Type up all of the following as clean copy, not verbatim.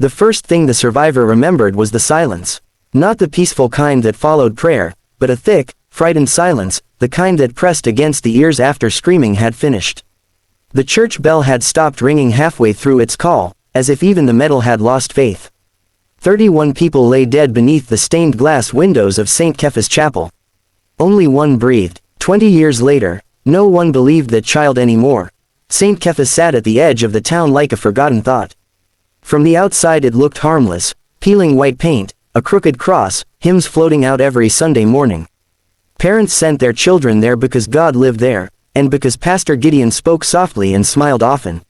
The first thing the survivor remembered was the silence. Not the peaceful kind that followed prayer, but a thick, frightened silence, the kind that pressed against the ears after screaming had finished. The church bell had stopped ringing halfway through its call, as if even the metal had lost faith. 31 people lay dead beneath the stained glass windows of St. Kepha's Chapel. Only one breathed. 20 years later, no one believed that child anymore. St. Kepha sat at the edge of the town like a forgotten thought. From the outside it looked harmless, peeling white paint, a crooked cross, hymns floating out every Sunday morning. Parents sent their children there because God lived there, and because Pastor Gideon spoke softly and smiled often.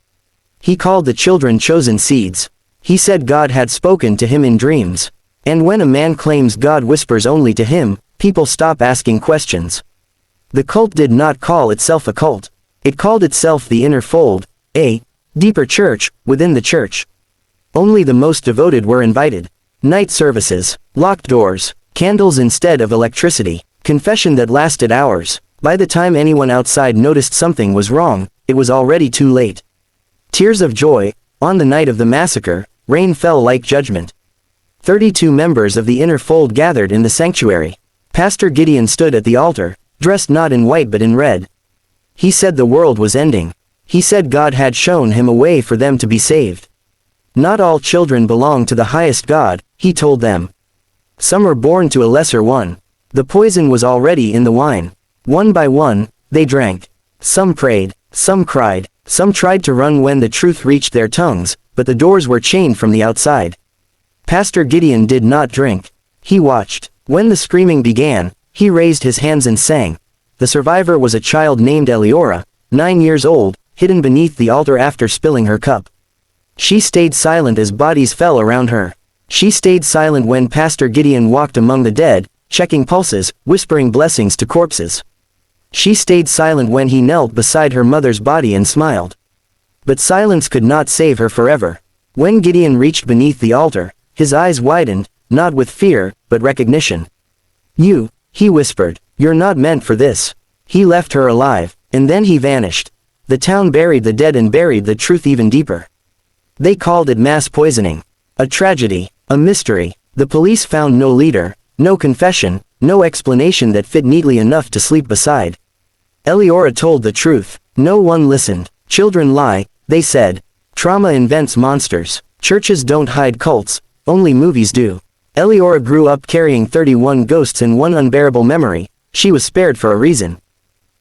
He called the children chosen seeds. He said God had spoken to him in dreams. And when a man claims God whispers only to him, people stop asking questions. The cult did not call itself a cult. It called itself the inner fold, a deeper church, within the church. Only the most devoted were invited. Night services, locked doors, candles instead of electricity, confession that lasted hours. By the time anyone outside noticed something was wrong, it was already too late. Tears of joy. On the night of the massacre, rain fell like judgment. 32 members of the inner fold gathered in the sanctuary. Pastor Gideon stood at the altar, dressed not in white but in red. He said the world was ending. He said God had shown him a way for them to be saved. Not all children belong to the highest God, he told them. Some are born to a lesser one. The poison was already in the wine. One by one, they drank. Some prayed, some cried, some tried to run when the truth reached their tongues, but the doors were chained from the outside. Pastor Gideon did not drink. He watched. When the screaming began, he raised his hands and sang. The survivor was a child named Eliora, 9 years old, hidden beneath the altar after spilling her cup. She stayed silent as bodies fell around her. She stayed silent when Pastor Gideon walked among the dead, checking pulses, whispering blessings to corpses. She stayed silent when he knelt beside her mother's body and smiled. But silence could not save her forever. When Gideon reached beneath the altar, his eyes widened, not with fear, but recognition. "You," he whispered, "you're not meant for this." He left her alive, and then he vanished. The town buried the dead and buried the truth even deeper. They called it mass poisoning. A tragedy, a mystery. The police found no leader, no confession, no explanation that fit neatly enough to sleep beside. Eliora told the truth. No one listened. Children lie, they said. Trauma invents monsters. Churches don't hide cults, only movies do. Eliora grew up carrying 31 ghosts and one unbearable memory. She was spared for a reason.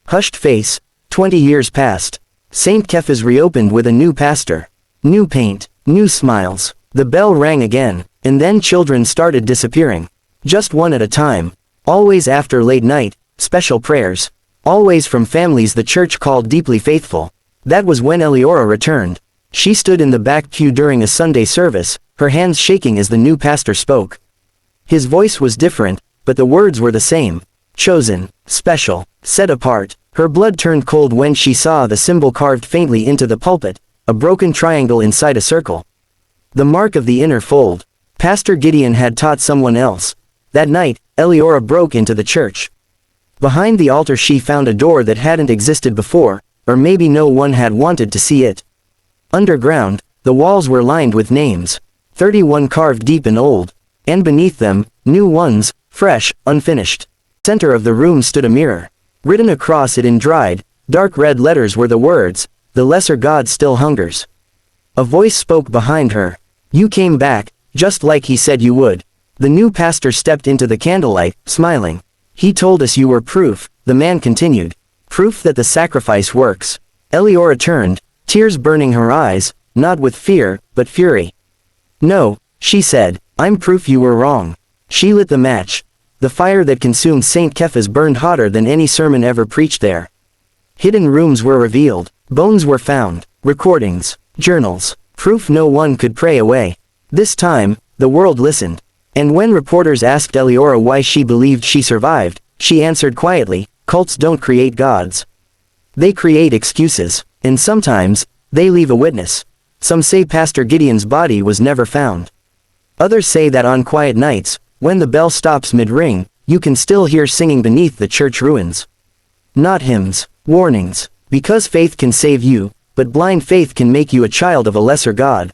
Hushed face. 20 years passed. St. Kepha's reopened with a new pastor. New paint, new smiles. The bell rang again, and then children started disappearing. Just one at a time. Always after late night, special prayers. Always from families the church called deeply faithful. That was when Eliora returned. She stood in the back pew during a Sunday service, her hands shaking as the new pastor spoke. His voice was different, but the words were the same. Chosen, special, set apart. Her blood turned cold when she saw the symbol carved faintly into the pulpit, a broken triangle inside a circle. The mark of the inner fold. Pastor Gideon had taught someone else. That night, Eliora broke into the church. Behind the altar she found a door that hadn't existed before, or maybe no one had wanted to see it. Underground, the walls were lined with names. 31 carved deep and old. And beneath them, new ones, fresh, unfinished. Center of the room stood a mirror. Written across it in dried, dark red letters were the words, "The lesser God still hungers." A voice spoke behind her. "You came back, just like he said you would." The new pastor stepped into the candlelight, smiling. "He told us you were proof," the man continued. "Proof that the sacrifice works." Eliora turned, tears burning her eyes, not with fear, but fury. "No," she said, "I'm proof you were wrong." She lit the match. The fire that consumed St. Kepha's burned hotter than any sermon ever preached there. Hidden rooms were revealed. Bones were found. Recordings. Journals. Proof no one could pray away. This time, the world listened. And when reporters asked Eliora why she believed she survived, she answered quietly, "Cults don't create gods. They create excuses. And sometimes, they leave a witness." Some say Pastor Gideon's body was never found. Others say that on quiet nights, when the bell stops mid-ring, you can still hear singing beneath the church ruins. Not hymns, warnings. Because faith can save you, but blind faith can make you a child of a lesser God.